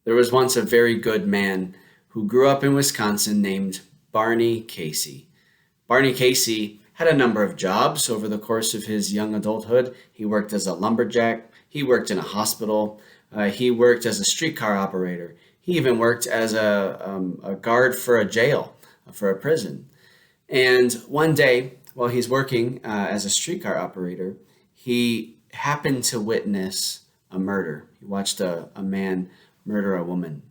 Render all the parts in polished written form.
There was once a very good man who grew up in Wisconsin named Barney Casey. Barney Casey had a number of jobs over the course of his young adulthood. He worked as a lumberjack. He worked in a hospital. He worked as a streetcar operator. He even worked as a guard for a jail, for a prison. And one day, while he's working as a streetcar operator, he happened to witness a murder. He watched a man murder a woman.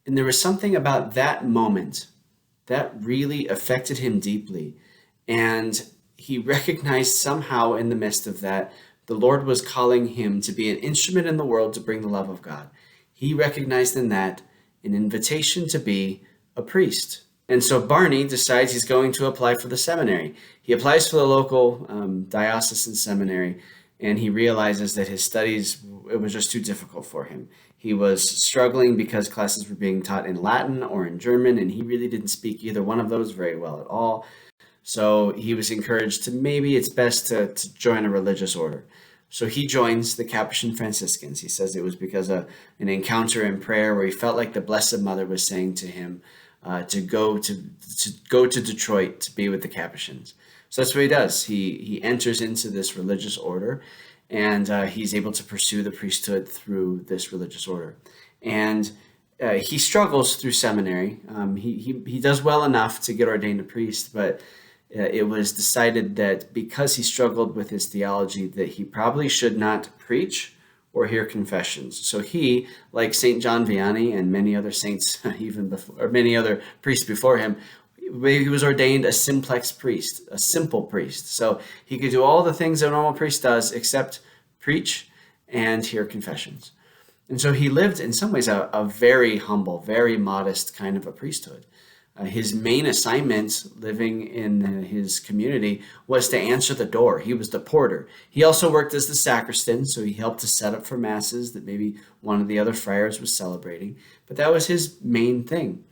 And there was something about that moment that really affected him deeply. And he recognized somehow in the midst of that, the Lord was calling him to be an instrument in the world to bring the love of God. He recognized in that an invitation to be a priest. And so Barney decides he's going to apply for the seminary. He applies for the local diocesan seminary, and he realizes that his studies, it was just too difficult for him. He was struggling because classes were being taught in Latin or in German, and he really didn't speak either one of those very well at all. So he was encouraged to maybe it's best to join a religious order. So he joins the Capuchin Franciscans. He says it was because of an encounter in prayer where he felt like the Blessed Mother was saying to him to go to Detroit to be with the Capuchins. So that's what he does. He enters into this religious order, and he's able to pursue the priesthood through this religious order. And he struggles through seminary. He does well enough to get ordained a priest, but it was decided that because he struggled with his theology, that he probably should not preach or hear confessions. So he, like St. John Vianney and many other saints, even before, or many other priests before him, he was ordained a simplex priest, a simple priest. So he could do all the things a normal priest does except preach and hear confessions. And so he lived in some ways a very humble, very modest kind of a priesthood. His main assignment living in his community was to answer the door. He was the porter. He also worked as the sacristan, so he helped to set up for masses that maybe one of the other friars was celebrating. But that was his main thing.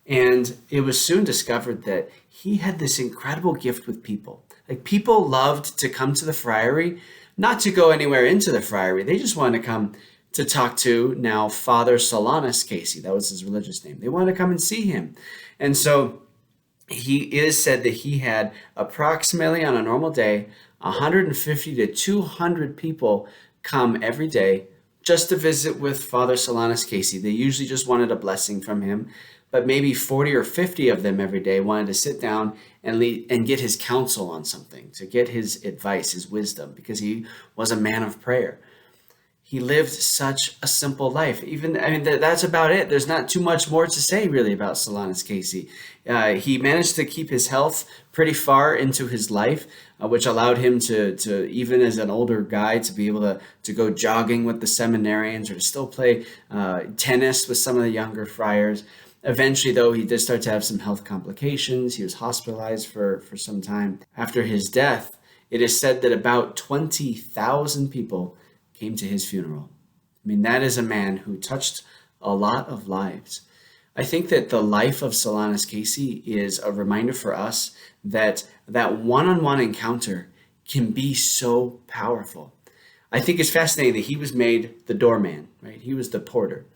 And it was soon discovered that he had this incredible gift with people. Like, people loved to come to the friary, not to go anywhere into the friary. They just wanted to come to talk to now Father Solanus Casey. That was his religious name. They wanted to come and see him. And so it is said that he had approximately on a normal day, 150 to 200 people come every day just to visit with Father Solanus Casey. They usually just wanted a blessing from him, but maybe 40 or 50 of them every day wanted to sit down and get his counsel on something, to get his advice, his wisdom, because he was a man of prayer. He lived such a simple life. That's about it. There's not too much more to say really about Solanus Casey. He managed to keep his health pretty far into his life, which allowed him to even as an older guy, to be able to go jogging with the seminarians or to still play tennis with some of the younger friars. Eventually, though, he did start to have some health complications. He was hospitalized for some time. After his death, it is said that about 20,000 people came to his funeral. I mean, that is a man who touched a lot of lives. I think that the life of Solanus Casey is a reminder for us that one-on-one encounter can be so powerful. I think it's fascinating that he was made the doorman, right? He was the porter.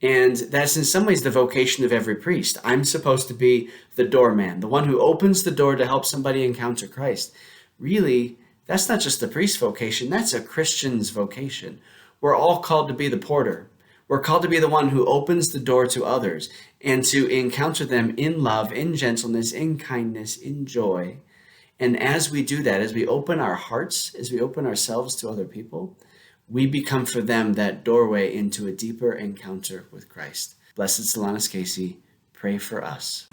And that's in some ways the vocation of every priest. I'm supposed to be the doorman, the one who opens the door to help somebody encounter Christ. Really, that's not just the priest's vocation, that's a Christian's vocation. We're all called to be the porter. We're called to be the one who opens the door to others and to encounter them in love, in gentleness, in kindness, in joy. And as we do that, as we open our hearts, as we open ourselves to other people, we become for them that doorway into a deeper encounter with Christ. Blessed Solanus Casey, pray for us.